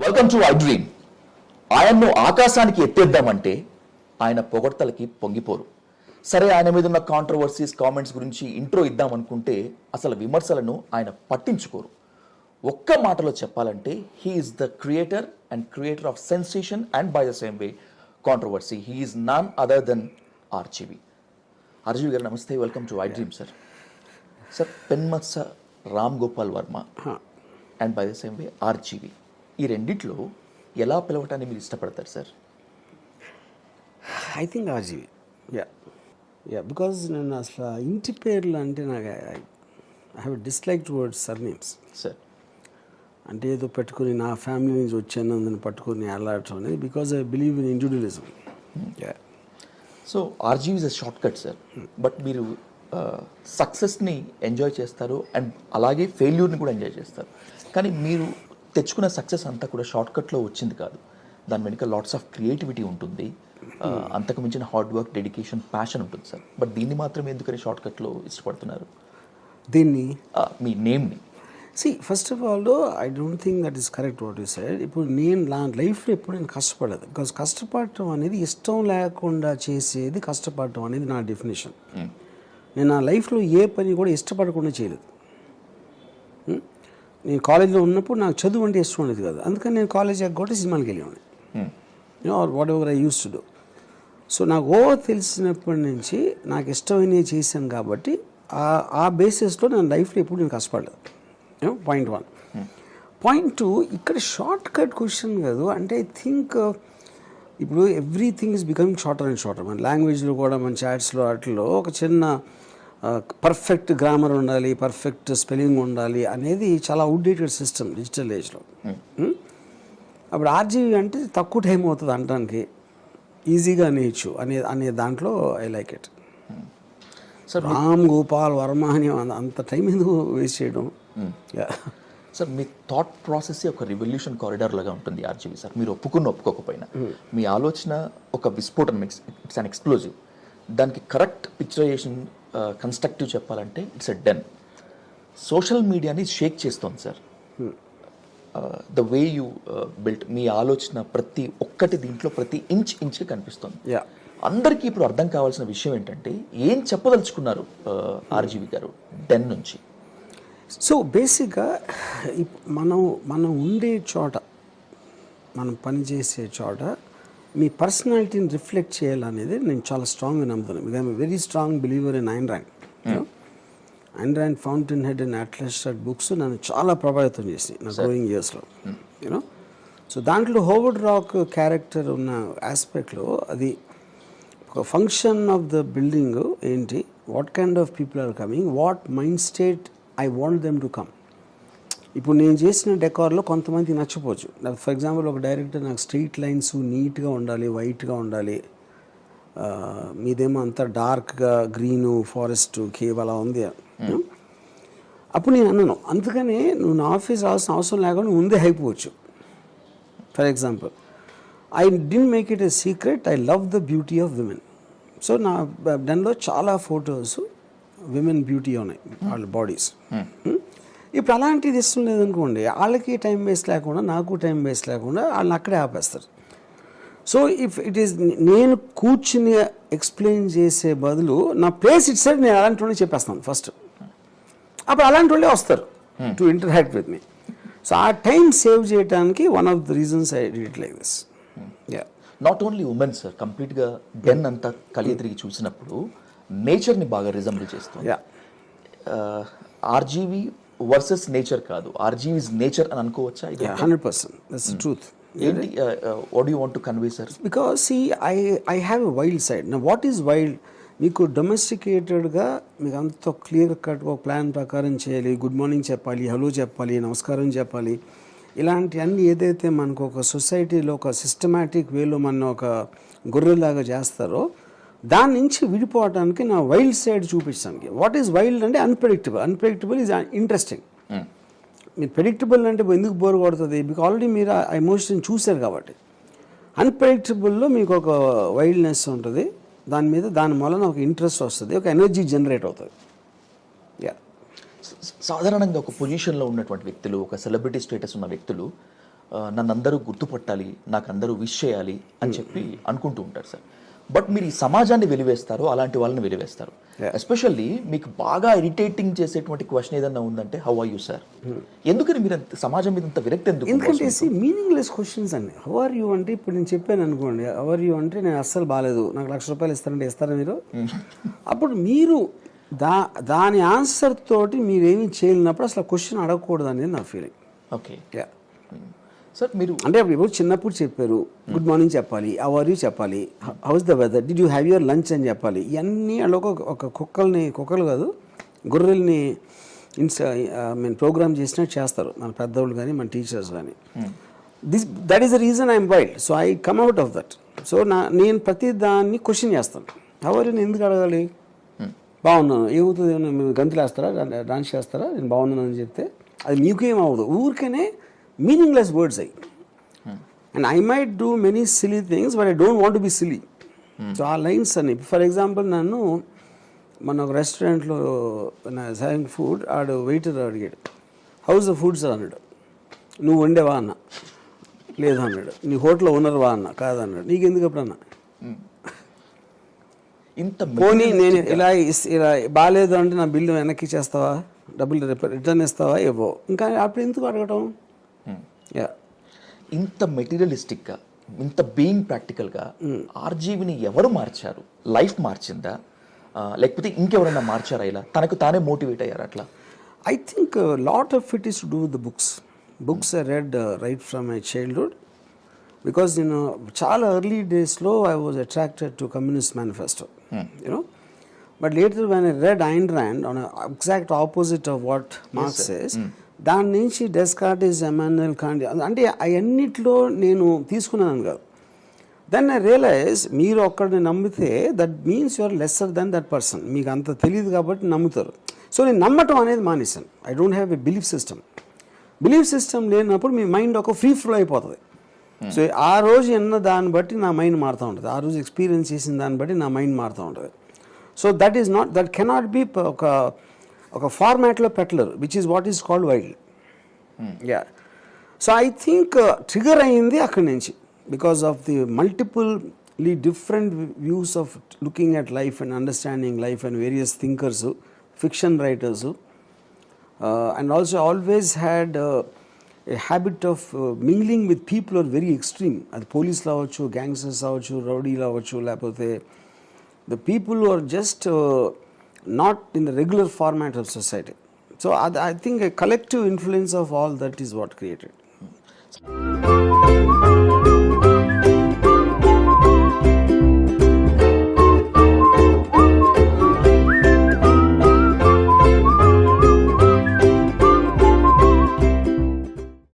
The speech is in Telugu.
Welcome to I dream. ఆయన్ను ఆకాశానికి ఎత్తేద్దామంటే ఆయన పొగడ్తలకి పొంగిపోరు. సరే, ఆయన మీద ఉన్న కాంట్రవర్సీస్, కామెంట్స్ గురించి ఇంట్రో ఇద్దామనుకుంటే అసలు విమర్శలను ఆయన పట్టించుకోరు. ఒక్క మాటలో చెప్పాలంటే he is the creator of sensation and by the same way controversy. He is none other than RGV. RGV గారు నమస్తే, welcome to iDream. Sir, Penmatsa Ram Gopal Varma and by the same way RGV, ఈ రెండిట్లో ఎలా పిలవటాన్ని మీరు ఇష్టపడతారు sir? I think RGV. Because నేను అసలు ఇంటి పేర్లు అంటే నాకు I have dislike towards surnames sir. అంటే ఏదో పెట్టుకుని నా ఫ్యామిలీ నుంచి వచ్చాను అందుని పట్టుకుని అలాడటం అనేది, because I believe in individualism. So RGV is a short cut sir. But మీరు సక్సెస్ని ఎంజాయ్ చేస్తారు అండ్ అలాగే ఫెయిల్యూర్ని కూడా ఎంజాయ్ చేస్తారు. కానీ మీరు తెచ్చుకున్న సక్సెస్ అంతా కూడా షార్ట్ కట్లో వచ్చింది కాదు. దాని వెనుక లాట్స్ ఆఫ్ క్రియేటివిటీ ఉంటుంది, అంతకు మించిన హార్డ్ వర్క్, డెడికేషన్, ప్యాషన్ ఉంటుంది సార్. బట్ దీన్ని మాత్రం ఎందుకని షార్ట్ కట్లో ఇష్టపడుతున్నారు? దీన్ని మీ నేమ్ని first of all I don't think that is correct what you said. ఇప్పుడు నేను నా లైఫ్లో ఎప్పుడు నేను కష్టపడలేదు. బికాజ్ కష్టపడటం అనేది ఇష్టం లేకుండా చేసేది కష్టపడటం అనేది నా డెఫినేషన్. నేను నా లైఫ్లో ఏ పని కూడా ఇష్టపడకుండా చేయలేదు. నేను కాలేజ్లో ఉన్నప్పుడు నాకు చదువు అంటే ఇష్టం ఉండేది కాదు. అందుకని నేను కాలేజ్ ఎగ్గొట్టి సినిమాకి వెళ్ళేవాడిని, what ever I use to do. So నాకు తెలిసినప్పటి నుంచి నాకు ఇష్టమైనవి చేశాను కాబట్టి ఆ బేసిస్లో నేను లైఫ్లో ఎప్పుడు నేను కష్టపడలేదు. పాయింట్ 1. పాయింట్ 2, ఇక్కడ షార్ట్ కట్ క్వశ్చన్ కాదు. అంటే ఐ థింక్ ఇప్పుడు everything is becoming shorter and shorter. మన లాంగ్వేజ్లో కూడా మన చాట్స్లో వాటిలో ఒక చిన్న పర్ఫెక్ట్ గ్రామర్ ఉండాలి, పర్ఫెక్ట్ స్పెల్లింగ్ ఉండాలి అనేది చాలా అవుట్డేటెడ్ సిస్టమ్ డిజిటల్ ఏజ్లో. అప్పుడు ఆర్జీవి అంటే తక్కువ టైం అవుతుంది అనడానికి, ఈజీగా నేర్చు అనే దాంట్లో I like it. Ram Gopal Varma అని అంత టైం ఎందుకు వేస్ట్ చేయడం? సార్, మీ థాట్ ప్రాసెస్ ఒక రివల్యూషన్ కారిడార్ లాగా ఉంటుంది ఆర్జీవి సార్. మీరు ఒప్పుకోకపోయినా మీ ఆలోచన ఒక విస్ఫోటనం, ఇట్స్ అన్ ఎక్స్ప్లోజివ్. దానికి కరెక్ట్ పిక్చరైజేషన్, కన్స్ట్రక్టివ్ చెప్పాలంటే ఇట్స్ ఎ డెన్. సోషల్ మీడియాని షేక్ చేస్తోంది sir. The way you built, మీ ఆలోచన ప్రతి ఒక్కటి దీంట్లో ప్రతి ఇంచ్ కనిపిస్తుంది. అందరికీ ఇప్పుడు అర్థం కావాల్సిన విషయం ఏంటంటే ఏం చెప్పదలుచుకున్నారు ఆర్జీవి గారు డెన్ నుంచి? సో బేసిక్గా మనం ఉండే చోట, మనం పనిచేసే చోట మీ పర్సనాలిటీని రిఫ్లెక్ట్ చేయాలనేది నేను చాలా స్ట్రాంగ్గా నమ్ముతాను. Because I'm very strong believer in Ayn Rand. Ayn Rand, fountainhead and Atlas shrugged books నన్ను చాలా ప్రభావితం చేసి నా గ్రోయింగ్ ఇయర్స్లో. యూనో, సో దాంట్లో హోవర్డ్ రాక్ క్యారెక్టర్ ఉన్న ఆస్పెక్ట్లో అది ఒక ఫంక్షన్ ఆఫ్ ద బిల్డింగ్ ఏంటి, what kind of people are coming, what mind state I want them to come. ఇప్పుడు నేను చేసిన డెకార్లో కొంతమందికి నచ్చపోవచ్చు. ఫర్ ఎగ్జాంపుల్, ఒక డైరెక్టర్ నాకు స్ట్రీట్ లైన్స్ నీట్గా ఉండాలి, వైట్గా ఉండాలి, మీదేమో అంతా డార్క్గా గ్రీను, ఫారెస్ట్, కేవ్ అలా ఉంది. అప్పుడు నేను అన్నాను, అందుకని నువ్వు నా ఆఫీస్ రావాల్సిన అవసరం లేకుండా ముందే అయిపోవచ్చు. For example, I didn't make it a secret, I love the beauty of women. So నా దానిలో చాలా ఫొటోస్ విమెన్ బ్యూటీ ఉన్నాయి, వాళ్ళ బాడీస్. ఇప్పుడు అలాంటిది ఇష్టం లేదనుకోండి, వాళ్ళకి టైం వేస్ట్ లేకుండా, నాకు టైం వేస్ట్ లేకుండా వాళ్ళని అక్కడే ఆపేస్తారు. సో ఇఫ్ ఇట్ ఈస్, నేను కూర్చుని ఎక్స్ప్లెయిన్ చేసే బదులు నా ప్లేస్ ఇట్ సైడ్ నేను అలాంటి వాళ్ళని చెప్పేస్తాను ఫస్ట్. అప్పుడు అలాంటి వాళ్ళే వస్తారు to interact with me. So ఆ టైం సేవ్ చేయడానికి one of the reasons I did it like this. Not only women sir, కంప్లీట్గా డెన్ అంతా కలిగి తిరిగి చూసినప్పుడు నేచర్ని బాగా రిజంబుల్ చేస్తుంది. ఆర్జీవి వర్సెస్ నేచర్ కాదు, ఆర్జీవి ఇస్ నేచర్ అని అనుకోవచ్చా? 100% దట్స్ ద ట్రూత్. ఏంటి, what do you want to convey sir? Because see I have a wild side. నా వాట్ ఈజ్ వైల్డ్? మీకు డొమెస్టికేటెడ్గా మీకు అంత క్లియర్ కట్ ఒక ప్లాన్ ప్రకారం చేయాలి, గుడ్ మార్నింగ్ చెప్పాలి, హలో చెప్పాలి, నమస్కారం చెప్పాలి, ఇలాంటివన్నీ ఏదైతే మనకు ఒక సొసైటీలో ఒక సిస్టమాటిక్ వేలో మన ఒక గొర్రెలాగా చేస్తారో దాని నుంచి విడిపోవడానికి నా వైల్డ్ సైడ్ చూపించడానికి. వాట్ ఈజ్ వైల్డ్ అంటే అన్ప్రెడిక్టబుల్ ఈజ్ ఇంట్రెస్టింగ్. మీరు ప్రెడిక్టబుల్ అంటే ఎందుకు బోర్ కొడుతుంది? బికాజ్ ఆల్రెడీ మీరు ఆ ఎమోషన్ చూశారు కాబట్టి. అన్ప్రెడిక్టబుల్లో మీకు ఒక వైల్డ్నెస్ ఉంటుంది, దాని మూలన ఒక ఇంట్రెస్ట్ వస్తుంది, ఒక ఎనర్జీ జనరేట్ అవుతుంది. సాధారణంగా ఒక పొజిషన్లో ఉన్నటువంటి వ్యక్తులు, ఒక సెలబ్రిటీ స్టేటస్ ఉన్న వ్యక్తులు నన్ను అందరూ గుర్తుపట్టాలి, నాకు అందరూ విష్ చేయాలి అని చెప్పి అనుకుంటూ ఉంటారు సార్. బట్ మీరు ఈ సమాజాన్ని వెలివేస్తారు, అలాంటి వాళ్ళని వెలివేస్తారు. ఎస్పెషల్లీ మీకు బాగా ఇరిటేటింగ్ చేసేటువంటి క్వశ్చన్ ఏదన్నా ఉందంటే హౌ ఆర్ యూ సార్. ఎందుకని మీరు సమాజం మీద ఇంత విరక్తి ఎందుకు? ఎందుకంటే మీనింగ్లెస్ క్వశ్చన్స్ అండి. హౌ ఆర్ యూ అంటే ఇప్పుడు నేను చెప్పాను అనుకోండి, హౌ ఆర్ యూ అంటే నేను అస్సలు బాగాలేదు, నాకు ₹1,00,000 ఇస్తారంటే ఇస్తారా మీరు? అప్పుడు మీరు దాని ఆన్సర్ తోటి మీరేమీ చేయలేనప్పుడు అసలు క్వశ్చన్ అడగకూడదు అనేది నా ఫీలింగ్. ఓకే సార్, మీరు అంటే ఇప్పుడు చిన్నప్పుడు చెప్పారు గుడ్ మార్నింగ్ చెప్పాలి, హౌ ఆర్ యూ చెప్పాలి, how's the weather, did you have your lunch అని చెప్పాలి. ఇవన్నీ అలా ఒక కుక్కలు కాదు గొర్రెల్ని ప్రోగ్రామ్ చేసినట్టు చేస్తారు మన పెద్దవాళ్ళు కానీ మన టీచర్స్ కానీ. That is the reason I'm wild, so I come out of that. So నేను ప్రతి దాన్ని క్వశ్చన్ చేస్తాను. హౌ ఆర్ యూ నేను ఎందుకు అడగాలి? బాగున్నాను ఏమవుతుంది, మీరు గంతులు వేస్తారా, డాన్స్ చేస్తారా, నేను బాగున్నాను అని చెప్తే అది మీకేం అవ్వదు. ఊరికనే మీనింగ్లెస్ వర్డ్స్ అయ్యి. And I might do many silly things but I don't want to be silly. So ఆ లైన్స్ అని ఫర్ ఎగ్జాంపుల్ నన్ను మన ఒక రెస్టారెంట్లో హ్యావింగ్ ఫుడ్ ఆడు వెయిటర్ అడిగాడు హౌస్ ద ఫుడ్ సార్ అన్నాడు. నువ్వు వండేవా అన్న, లేదు అన్నాడు. నీ హోటల్లో ఓనర్వా అన్న, కాదన్నాడు. నీకు ఎందుకు ఎప్పుడన్నా ఇంత పోనీ నేను ఇలా బాగాలేదు అంటే నా బిల్లు వెనక్కి చేస్తావా, డబ్బులు రిటర్న్ ఇస్తావా, ఇవ్వో. ఇంకా అప్పుడు ఎందుకు అడగటం? ఇంత మెటీరియలిస్టిక్గా, ఇంత బీయింగ్ ప్రాక్టికల్గా ఆర్జీవిని ఎవరు మార్చారు? లైఫ్ మార్చిందా, లేకపోతే ఇంకెవరన్నా మార్చారా? ఇలా తనకు తానే మోటివేట్ అయ్యారు అట్లా? I think lot of it is to do with the books I read right from my childhood. Because నేను చాలా ఎర్లీ డేస్లో I was attracted to communist manifesto, you know. But later when I read Ayn Rand on exact opposite of what marks says, దాని నుంచి డెస్కార్టిస్, ఎమాన్యుయల్ కాంట్, అంటే అవన్నిట్లో నేను తీసుకున్నాను కాదు. దెన్ ఐ రియలైజ్ మీరు ఒక్కడిని నమ్మితే that means you're lesser than that person. మీకు అంత తెలియదు కాబట్టి నమ్ముతారు. సో నేను నమ్మటం అనేది మానేశాను. I don't have a belief system లేనప్పుడు మీ మైండ్ ఒక ఫ్రీ ఫ్లో అయిపోతుంది. సో ఆ రోజు ఎన్న దాన్ని బట్టి నా మైండ్ మారుతూ ఉంటుంది, ఆ రోజు ఎక్స్పీరియన్స్ చేసిన దాన్ని బట్టి నా మైండ్ మారుతూ ఉంటుంది. సో దట్ కెనాట్ బి ఒక ఫార్మాట్లో పెట్టలేరు, which is what is called wild. Yeah. So I think trigger అయ్యింది అక్కడి నుంచి, because of the multiply different views of looking at life and understanding life and various thinkers, fiction writers. And also always had a habit of mingling with people are very extreme. అది పోలీసులు అవ్వచ్చు, గ్యాంగ్స్టర్స్ అవ్వచ్చు, రౌడీలు అవ్వచ్చు, లేకపోతే the people who are just not in the regular format of society. So I think a collective influence of all that is what created.